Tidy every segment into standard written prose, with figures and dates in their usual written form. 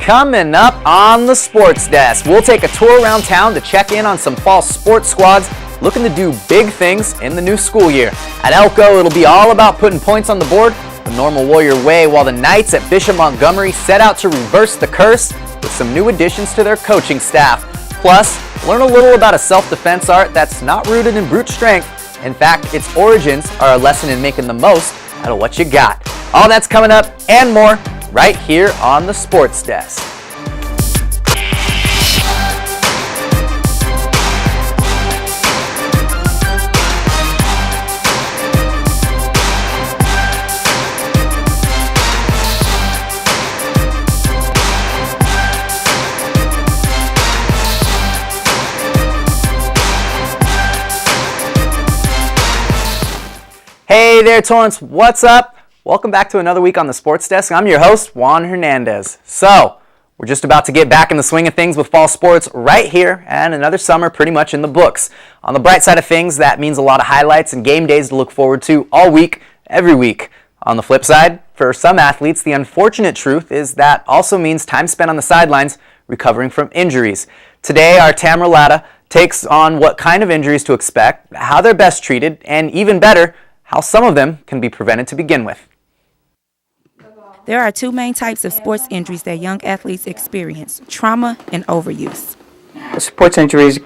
Coming up on the Sports Desk, we'll take a tour around town to check in on some fall sports squads looking to do big things in the new school year. At Elko, it'll be all about putting points on the board the normal Warrior way, while the Knights at Bishop Montgomery set out to reverse the curse with some new additions to their coaching staff. Plus, learn a little about a self-defense art that's not rooted in brute strength. In fact, its origins are a lesson in making the most out of what you got. All that's coming up and more right here on the Sports Desk. Hey there, Torrance. What's up? Welcome back to another week on the Sports Desk. I'm your host, Wan Hernandez. So, we're just about to get back in the swing of things with fall sports right here, and another summer pretty much in the books. On the bright side of things, that means a lot of highlights and game days to look forward to all week, every week. On the flip side, for some athletes, the unfortunate truth is that also means time spent on the sidelines recovering from injuries. Today, our Tamara Latta takes on what kind of injuries to expect, how they're best treated, and even better, how some of them can be prevented to begin with. There are two main types of sports injuries that young athletes experience: trauma and overuse. Sports injuries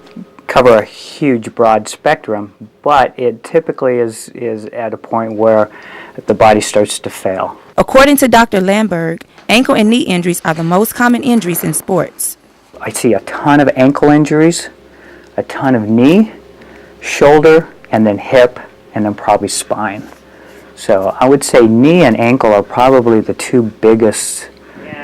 cover a huge, broad spectrum, but it typically is at a point where the body starts to fail. According to Dr. Lamberg, ankle and knee injuries are the most common injuries in sports. I see a ton of ankle injuries, a ton of knee, shoulder, and then hip, and then probably spine. So I would say knee and ankle are probably the two biggest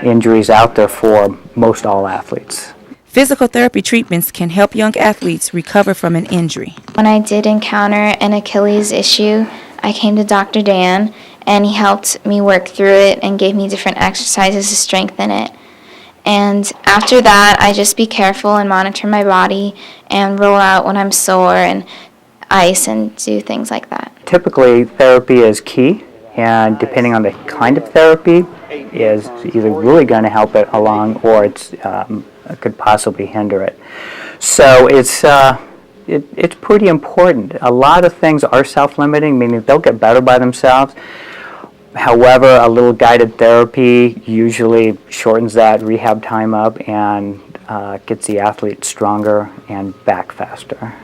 injuries out there for most all athletes. Physical therapy treatments can help young athletes recover from an injury. When I did encounter an Achilles issue, I came to Dr. Dan, and he helped me work through it and gave me different exercises to strengthen it. And after that, I just be careful and monitor my body and roll out when I'm sore and ice and do things like that. Typically, therapy is key, and depending on the kind of therapy, is either really going to help it along or it could possibly hinder it. So it's pretty important. A lot of things are self-limiting, meaning they'll get better by themselves. However, a little guided therapy usually shortens that rehab time up and gets the athlete stronger and back faster.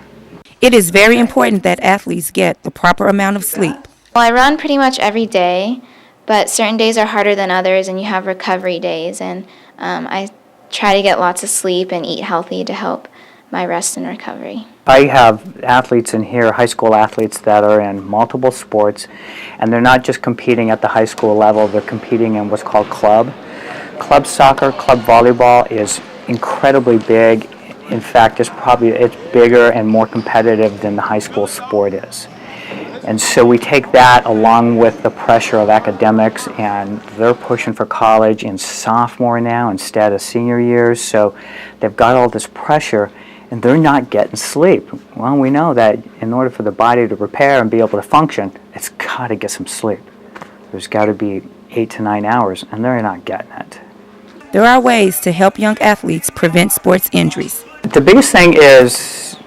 It is very important that athletes get the proper amount of sleep. Well, I run pretty much every day, but certain days are harder than others, and you have recovery days. And I try to get lots of sleep and eat healthy to help my rest and recovery. I have athletes in here, high school athletes that are in multiple sports, and they're not just competing at the high school level, they're competing in what's called club. Club soccer, club volleyball is incredibly big. In fact, it's bigger and more competitive than the high school sport is. And so we take that along with the pressure of academics, and they're pushing for college in sophomore now instead of senior years. So they've got all this pressure, and they're not getting sleep. Well, we know that in order for the body to repair and be able to function, it's got to get some sleep. There's got to be 8 to 9 hours, and they're not getting it. There are ways to help young athletes prevent sports injuries. The biggest thing is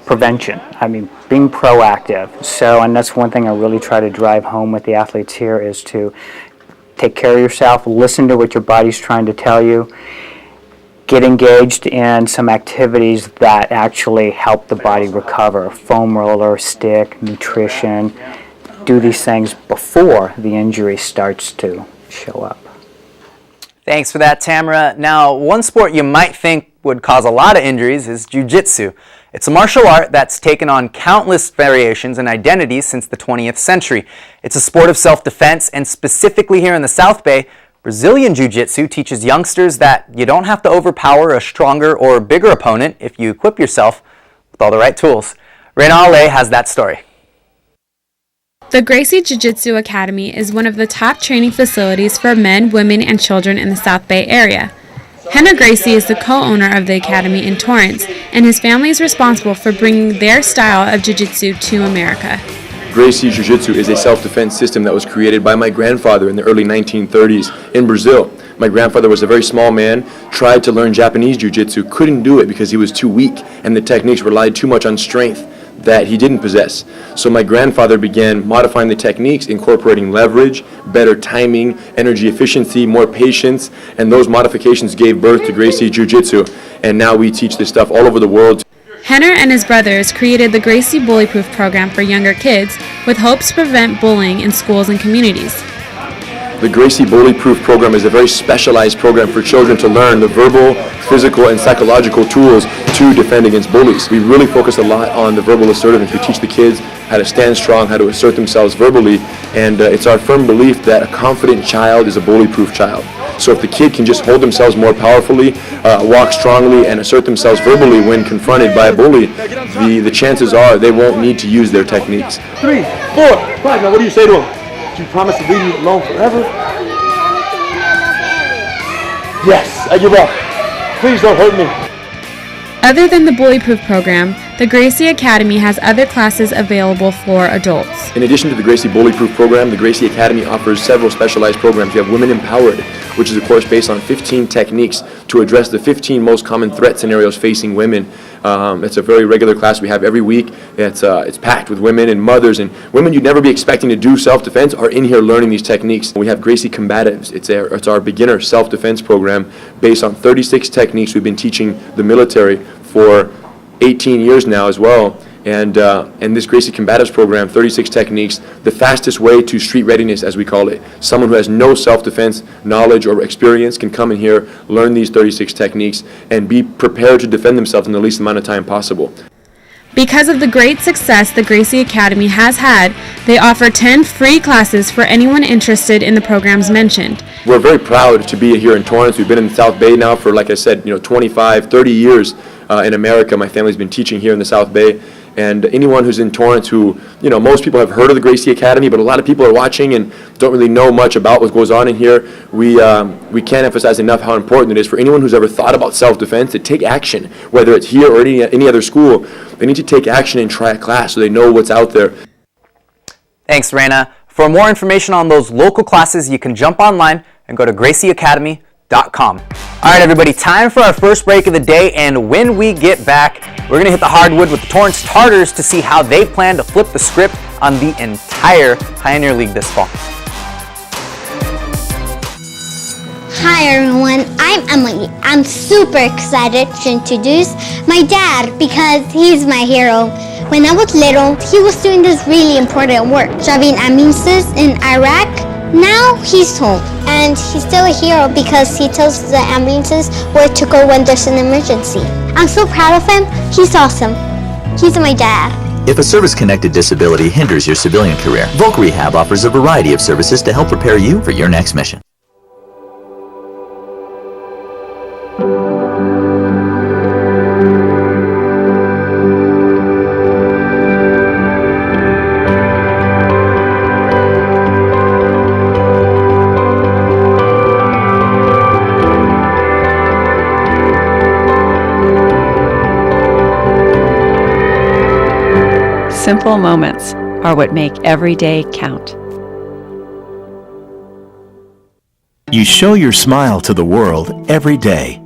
prevention. I mean, being proactive. So, and that's one thing I really try to drive home with the athletes here is to take care of yourself, listen to what your body's trying to tell you, get engaged in some activities that actually help the body recover. Foam roller, stick, nutrition. Do these things before the injury starts to show up. Thanks for that, Tamara. Now, one sport you might think would cause a lot of injuries is jiu-jitsu. It's a martial art that's taken on countless variations and identities since the 20th century. It's a sport of self-defense, and specifically here in the South Bay, Brazilian jiu-jitsu teaches youngsters that you don't have to overpower a stronger or bigger opponent if you equip yourself with all the right tools. Renale has that story. The Gracie Jiu-Jitsu Academy is one of the top training facilities for men, women, and children in the South Bay area. Henna Gracie is the co-owner of the academy in Torrance, and his family is responsible for bringing their style of jiu-jitsu to America. Gracie Jiu-Jitsu is a self-defense system that was created by my grandfather in the early 1930s in Brazil. My grandfather was a very small man, tried to learn Japanese jiu-jitsu, couldn't do it because he was too weak, and the techniques relied too much on strength that he didn't possess. So my grandfather began modifying the techniques, incorporating leverage, better timing, energy efficiency, more patience, and those modifications gave birth to Gracie Jiu-Jitsu. And now we teach this stuff all over the world. Henner and his brothers created the Gracie Bullyproof program for younger kids with hopes to prevent bullying in schools and communities. The Gracie Bullyproof program is a very specialized program for children to learn the verbal, physical, and psychological tools to defend against bullies. We really focus a lot on the verbal assertiveness. We teach the kids how to stand strong, how to assert themselves verbally, and it's our firm belief that a confident child is a bully-proof child. So if the kid can just hold themselves more powerfully, walk strongly, and assert themselves verbally when confronted by a bully, the chances are they won't need to use their techniques. 3, 4, 5. Now what do you say to him? Do you promise to leave me alone forever? Yes, I give up. Please don't hurt me. Other than the Bullyproof program, the Gracie Academy has other classes available for adults. In addition to the Gracie Bullyproof program, the Gracie Academy offers several specialized programs. We have Women Empowered, which is a course based on 15 techniques to address the 15 most common threat scenarios facing women. It's a very regular class we have every week. It's packed with women and mothers, and women you'd never be expecting to do self-defense are in here learning these techniques. We have Gracie Combatives. It's our beginner self-defense program based on 36 techniques we've been teaching the military for 18 years now as well. And this Gracie Combatives program, 36 techniques, the fastest way to street readiness, as we call it. Someone who has no self-defense knowledge or experience can come in here, learn these 36 techniques, and be prepared to defend themselves in the least amount of time possible. Because of the great success the Gracie Academy has had, they offer 10 free classes for anyone interested in the programs mentioned. We're very proud to be here in Torrance. We've been in the South Bay now for, like I said, 25, 30 years in America. My family's been teaching here in the South Bay. And anyone who's in Torrance who, most people have heard of the Gracie Academy, but a lot of people are watching and don't really know much about what goes on in here. We can't emphasize enough how important it is for anyone who's ever thought about self-defense to take action, whether it's here or any other school. They need to take action and try a class so they know what's out there. Thanks, Raina. For more information on those local classes, you can jump online and go to gracieacademy.com. All right, everybody, time for our first break of the day, and when we get back, we're going to hit the hardwood with the Torrance Tartars to see how they plan to flip the script on the entire Pioneer League this fall. Hi everyone, I'm Emily. I'm super excited to introduce my dad because he's my hero. When I was little, he was doing this really important work, driving ambulances in Iraq. Now he's home, and he's still a hero because he tells the ambulances where to go when there's an emergency. I'm so proud of him. He's awesome. He's my dad. If a service-connected disability hinders your civilian career, Volk Rehab offers a variety of services to help prepare you for your next mission. Simple moments are what make every day count. You show your smile to the world every day,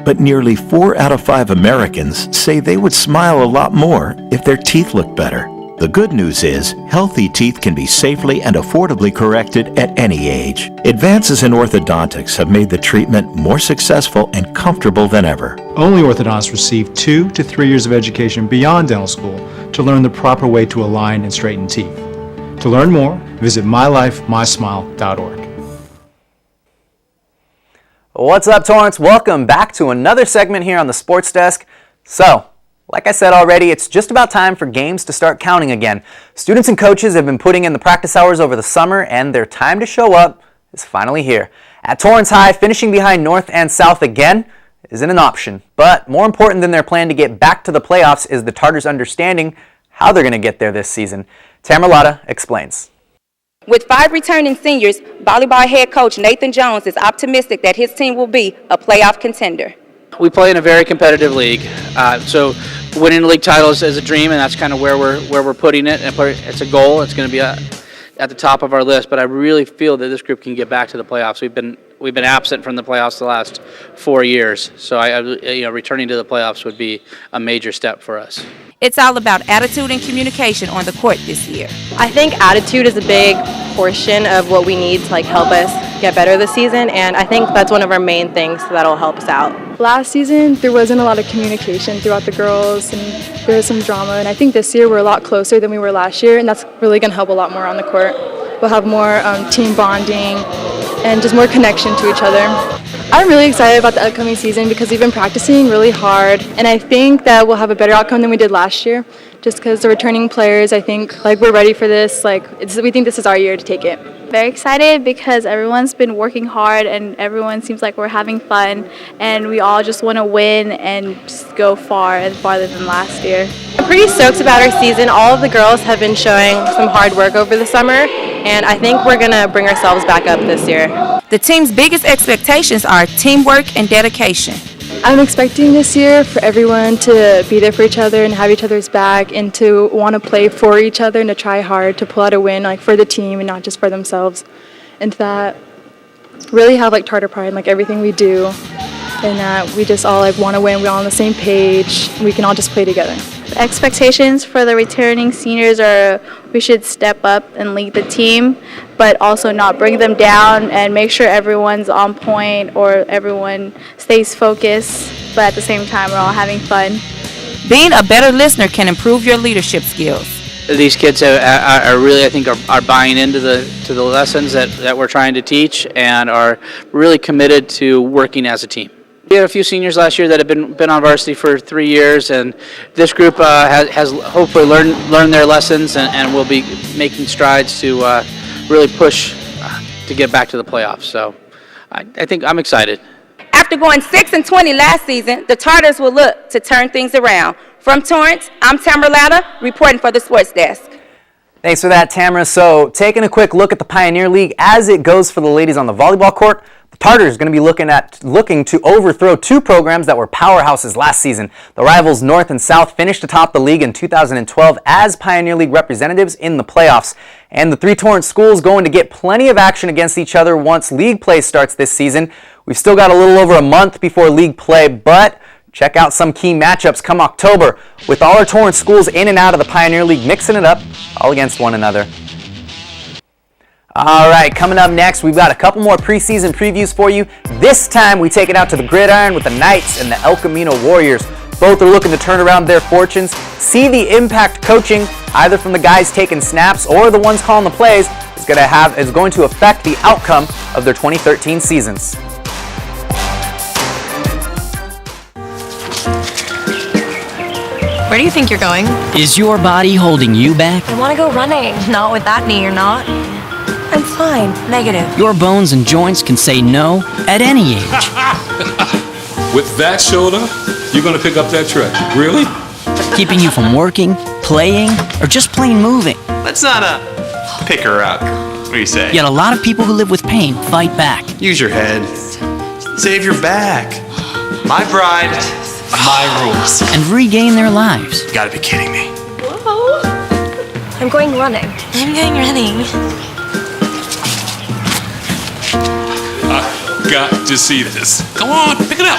but nearly 4 out of 5 Americans say they would smile a lot more if their teeth looked better. The good news is, healthy teeth can be safely and affordably corrected at any age. Advances in orthodontics have made the treatment more successful and comfortable than ever. Only orthodontists receive 2 to 3 years of education beyond dental school to learn the proper way to align and straighten teeth. To learn more, visit mylifemysmile.org. What's up, Torrance? Welcome back to another segment here on the Sports Desk. So, like I said already, it's just about time for games to start counting again. Students and coaches have been putting in the practice hours over the summer, and their time to show up is finally here. At Torrance High, finishing behind North and South again isn't an option. But more important than their plan to get back to the playoffs is the Tartars understanding how they're going to get there this season. Tamerlada explains. With 5 returning seniors, volleyball head coach Nathan Jones is optimistic that his team will be a playoff contender. We play in a very competitive league, so winning league titles is a dream, and that's kind of where we're putting it. It's a goal. It's going to be at the top of our list. But I really feel that this group can get back to the playoffs. We've been we've been absent from the playoffs the last 4 years. So returning to the playoffs would be a major step for us. It's all about attitude and communication on the court this year. I think attitude is a big portion of what we need to help us get better this season, and I think that's one of our main things that'll help us out. Last season, there wasn't a lot of communication throughout the girls, and there was some drama, and I think this year we're a lot closer than we were last year, and that's really going to help a lot more on the court. We'll have more team bonding and just more connection to each other. I'm really excited about the upcoming season because we've been practicing really hard, and I think that we'll have a better outcome than we did last year, just because the returning players, I think, we're ready for this. We think this is our year to take it. Very excited because everyone's been working hard and everyone seems like we're having fun, and we all just want to win and just go far and farther than last year. I'm pretty stoked about our season. All of the girls have been showing some hard work over the summer, and I think we're going to bring ourselves back up this year. The team's biggest expectations are teamwork and dedication. I'm expecting this year for everyone to be there for each other and have each other's back and to want to play for each other and to try hard to pull out a win for the team and not just for themselves. And that really have Tartar pride in everything we do, and that we just all want to win. We're all on the same page. We can all just play together. The expectations for the returning seniors are we should step up and lead the team, but also not bring them down and make sure everyone's on point or everyone stays focused, but at the same time we're all having fun. Being a better listener can improve your leadership skills. These kids are really, I think, are buying into the lessons that we're trying to teach and are really committed to working as a team. We had a few seniors last year that have been on varsity for 3 years, and this group has hopefully learned their lessons and will be making strides to really push to get back to the playoffs. So I think I'm excited. After going 6-20 last season, the Tartars will look to turn things around. From Torrance, I'm Tamara Latta, reporting for the Sports Desk. Thanks for that, Tamara. So taking a quick look at the Pioneer League as it goes for the ladies on the volleyball court, the Tartars are going to be looking to overthrow two programs that were powerhouses last season. The rivals North and South finished atop the league in 2012 as Pioneer League representatives in the playoffs. And the three Torrance schools going to get plenty of action against each other once league play starts this season. We've still got a little over a month before league play, but check out some key matchups come October with all our Torrance schools in and out of the Pioneer League mixing it up all against one another. All right, coming up next, we've got a couple more preseason previews for you. This time, we take it out to the gridiron with the Knights and the El Camino Warriors. Both are looking to turn around their fortunes. See the impact coaching, either from the guys taking snaps or the ones calling the plays, is going to affect the outcome of their 2013 seasons. Where do you think you're going? Is your body holding you back? I want to go running. Not with that knee, you're not. I'm fine. Negative. Your bones and joints can say no at any age. With that shoulder, you're going to pick up that track. Really? Keeping you from working, playing, or just plain moving. Let's not pick her up. What do you say? Yet a lot of people who live with pain fight back. Use your head. Save your back. My bride, my rules. And regain their lives. You gotta be kidding me. Whoa. I'm going running. I'm going running. Got to see this. Come on, pick it up.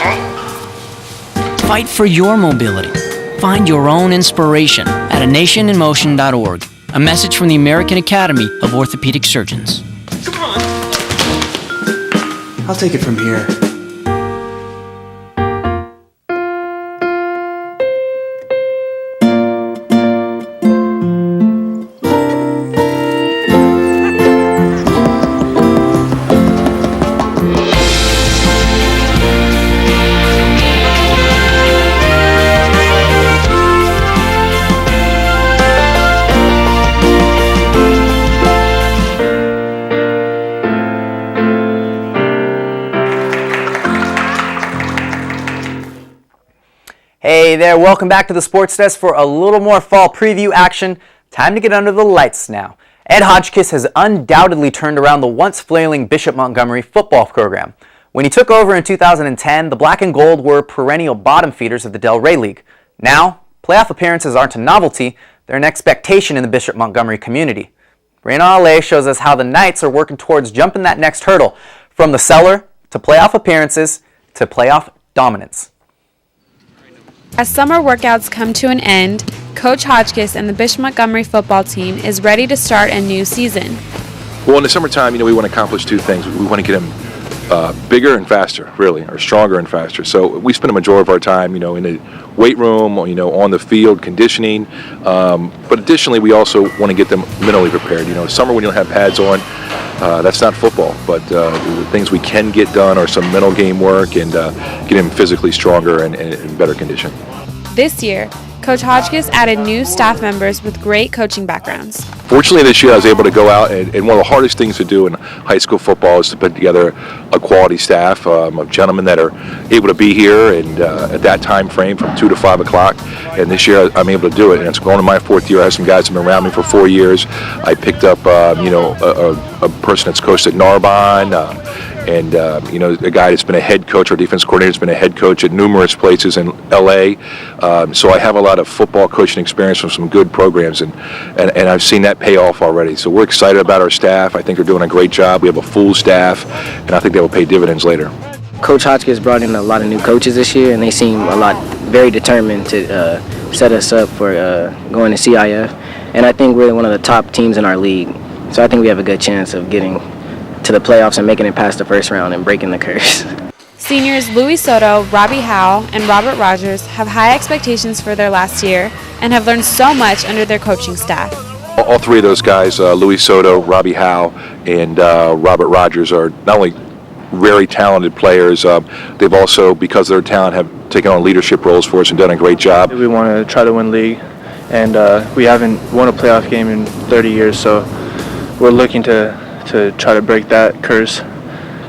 Fight for your mobility. Find your own inspiration at anationinmotion.org. A message from the American Academy of Orthopedic Surgeons. Come on. I'll take it from here. Hey there, welcome back to the Sports Desk for a little more fall preview action. Time to get under the lights now. Ed Hodgkiss has undoubtedly turned around the once flailing Bishop Montgomery football program. When he took over in 2010, the Black and Gold were perennial bottom feeders of the Del Rey League. Now, playoff appearances aren't a novelty, they're an expectation in the Bishop Montgomery community. Raina Ale shows us how the Knights are working towards jumping that next hurdle. From the cellar to playoff appearances to playoff dominance. As summer workouts come to an end, Coach Hotchkiss and the Bishop Montgomery football team is ready to start a new season. Well, in the summertime, we want to accomplish two things. We want to get them bigger and faster, really, or stronger and faster. So we spend a majority of our time, in the weight room, on the field, conditioning. But additionally, we also want to get them mentally prepared. Summer when you don't have pads on, that's not football. But the things we can get done are some mental game work and get them physically stronger and in better condition. This year, Coach Hotchkiss added new staff members with great coaching backgrounds. Fortunately, this year I was able to go out, and one of the hardest things to do in high school football is to put together a quality staff of gentlemen that are able to be here and at that time frame from 2 to 5 o'clock. And this year I'm able to do it, and it's going to my 4th year. I have some guys that have been around me for 4 years. I picked up, a person that's coached at Narbonne, and a guy that's been a head coach, our defense coordinator has been a head coach at numerous places in LA. So I have a lot of football coaching experience from some good programs, and I've seen that pay off already. So we're excited about our staff. I think they're doing a great job. We have a full staff, and I think they will pay dividends later. Coach Hotchkiss brought in a lot of new coaches this year, and they seem very determined to set us up for going to CIF. And I think we're one of the top teams in our league. So I think we have a good chance of getting to the playoffs and making it past the first round and breaking the curse. Seniors Louis Soto, Robbie Howe, and Robert Rogers have high expectations for their last year and have learned so much under their coaching staff. All three of those guys, Louis Soto, Robbie Howe, and Robert Rogers, are not only very talented players, they've also, because of their talent, have taken on leadership roles for us and done a great job. We want to try to win league, and we haven't won a playoff game in 30 years, so we're looking to try to break that curse,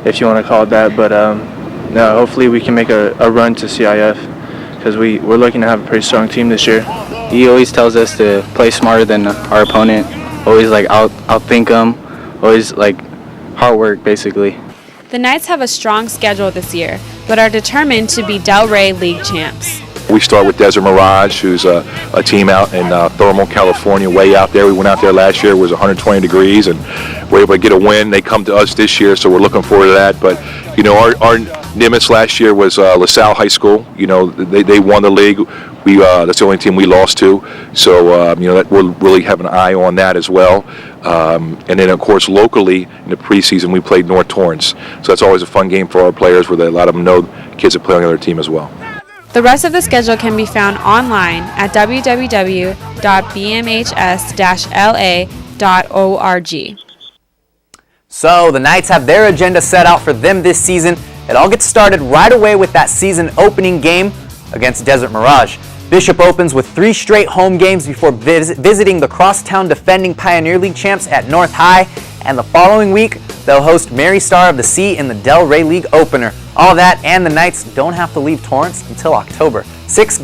if you want to call it that. But hopefully we can make a run to CIF, because we're looking to have a pretty strong team this year. He always tells us to play smarter than our opponent, always outthink them, always hard work basically. The Knights have a strong schedule this year, but are determined to be Delray League champs. We start with Desert Mirage, who's a team out in Thermal, California, way out there. We went out there last year, it was 120 degrees, and we're able to get a win. They come to us this year, so we're looking forward to that. But, our Nimitz last year was LaSalle High School. They won the league. That's the only team we lost to. So, that we'll really have an eye on that as well. And then, of course, locally in the preseason, we played North Torrance. So that's always a fun game for our players, where a lot of them know kids that play on the other team as well. The rest of the schedule can be found online at www.bmhs-la.org. So the Knights have their agenda set out for them this season. It all gets started right away with that season opening game against Desert Mirage. Bishop opens with 3 straight home games before visiting the crosstown defending Pioneer League champs at North High, and the following week they'll host Mary Star of the Sea in the Delray League opener. All that, and the Knights don't have to leave Torrance until October. 6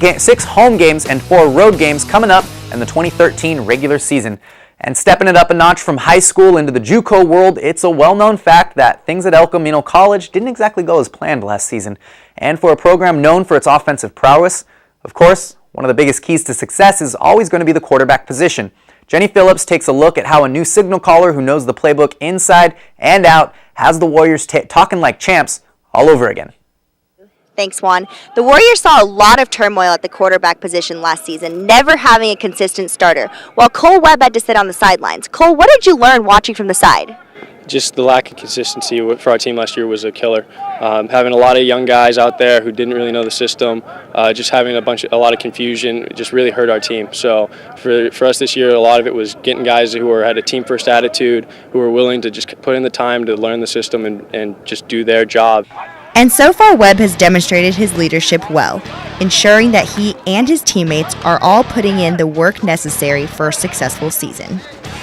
home games and 4 road games coming up in the 2013 regular season. And stepping it up a notch from high school into the JUCO world, it's a well-known fact that things at Camino College didn't exactly go as planned last season. And for a program known for its offensive prowess, of course, one of the biggest keys to success is always going to be the quarterback position. Jenny Phillips takes a look at how a new signal caller who knows the playbook inside and out has the Warriors talking like champs all over again. Thanks, Juan. The Warriors saw a lot of turmoil at the quarterback position last season, never having a consistent starter, while Cole Webb had to sit on the sidelines. Cole, what did you learn watching from the side? Just the lack of consistency for our team last year was a killer. Having a lot of young guys out there who didn't really know the system, just having a lot of confusion, just really hurt our team. So for us this year, a lot of it was getting guys who had a team-first attitude, who were willing to just put in the time to learn the system and just do their job. And so far, Webb has demonstrated his leadership well, ensuring that he and his teammates are all putting in the work necessary for a successful season.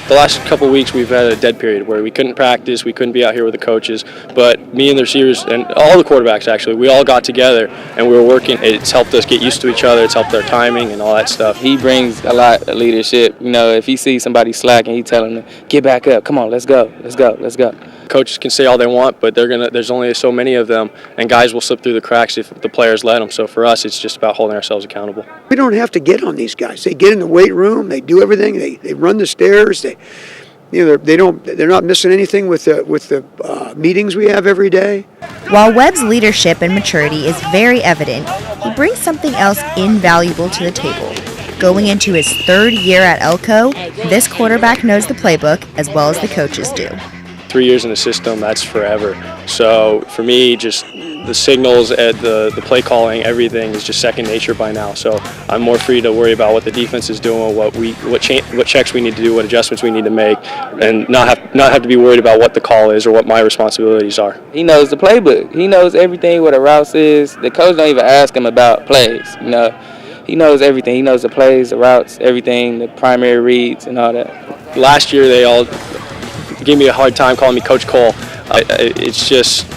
The last couple of weeks we've had a dead period where we couldn't practice, we couldn't be out here with the coaches, but me and the receivers and all the quarterbacks actually, we all got together and we were working. It's helped us get used to each other, it's helped our timing and all that stuff. He brings a lot of leadership. If he sees somebody slacking, he tell him to get back up, come on, let's go. Coaches can say all they want, but there's only so many of them, and guys will slip through the cracks if the players let them. So for us, it's just about holding ourselves accountable. We don't have to get on these guys. They get in the weight room, they do everything, they run the stairs, they're not missing anything with the meetings we have every day. While Webb's leadership and maturity is very evident, he brings something else invaluable to the table. Going into his third year at Elko, this quarterback knows the playbook as well as the coaches do. 3 years in the system, that's forever. So for me, just the signals, the play calling, everything is just second nature by now. So I'm more free to worry about what the defense is doing, what checks we need to do, what adjustments we need to make, and not have to be worried about what the call is or what my responsibilities are. He knows the playbook. He knows everything, what a route is. The coach don't even ask him about plays. He knows everything. He knows the plays, the routes, everything, the primary reads, and all that. Last year, they all gave me a hard time calling me Coach Cole. It's just,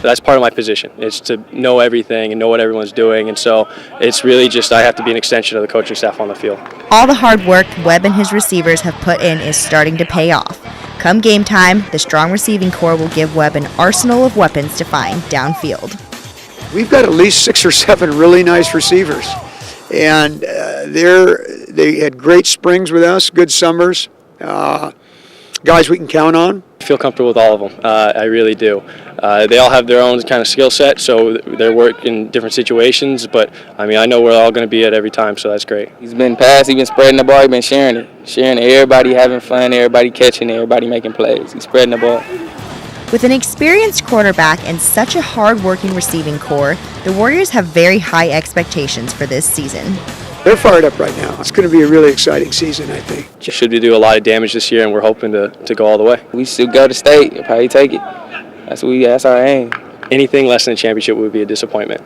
that's part of my position. It's to know everything and know what everyone's doing, and so it's really just I have to be an extension of the coaching staff on the field. All the hard work Webb and his receivers have put in is starting to pay off. Come game time, the strong receiving core will give Webb an arsenal of weapons to find downfield. We've got at least 6 or 7 really nice receivers, and they had great springs with us, good summers. Guys we can count on. I feel comfortable with all of them. I really do. They all have their own kind of skill set, so they work in different situations, but I mean, I know we're all going to be at every time, so that's great. He's been passing, he's been spreading the ball, he's been sharing it, everybody having fun, everybody catching it, everybody making plays. He's spreading the ball. With an experienced quarterback and such a hard-working receiving core, the Warriors have very high expectations for this season. They're fired up right now. It's going to be a really exciting season, I think. Should we do a lot of damage this year, and we're hoping to go all the way. We should go to state, probably take it. That's our aim. Anything less than a championship would be a disappointment.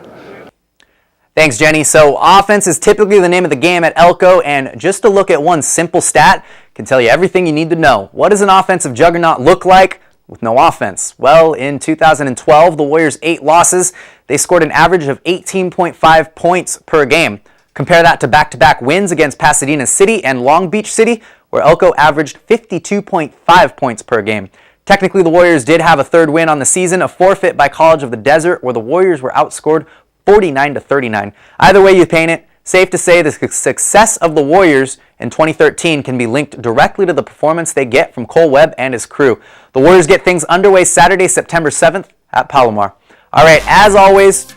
Thanks, Jenny. So offense is typically the name of the game at Elko, and just to look at one simple stat can tell you everything you need to know. What does an offensive juggernaut look like with no offense? Well, in 2012, the Warriors' 8 losses, they scored an average of 18.5 points per game. Compare that to back-to-back wins against Pasadena City and Long Beach City, where Elko averaged 52.5 points per game. Technically, the Warriors did have a third win on the season, a forfeit by College of the Desert, where the Warriors were outscored 49-39. Either way you paint it, safe to say the success of the Warriors in 2013 can be linked directly to the performance they get from Cole Webb and his crew. The Warriors get things underway Saturday, September 7th at Palomar. All right, as always,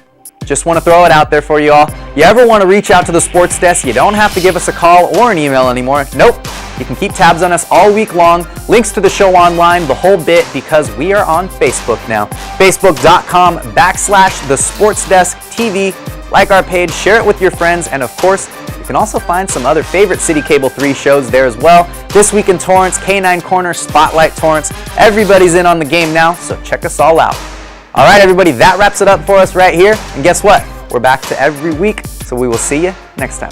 just want to throw it out there for you all. You ever want to reach out to the Sports Desk, you don't have to give us a call or an email anymore. Nope. You can keep tabs on us all week long. Links to the show online, the whole bit, because we are on Facebook now. Facebook.com/The Sports Desk TV. Like our page, share it with your friends, and of course, you can also find some other favorite CitiCABLE 3 shows there as well. This Week in Torrance, K9 Corner, Spotlight Torrance. Everybody's in on the game now, so check us all out. All right, everybody, that wraps it up for us right here. And guess what? We're back to every week, so we will see you next time.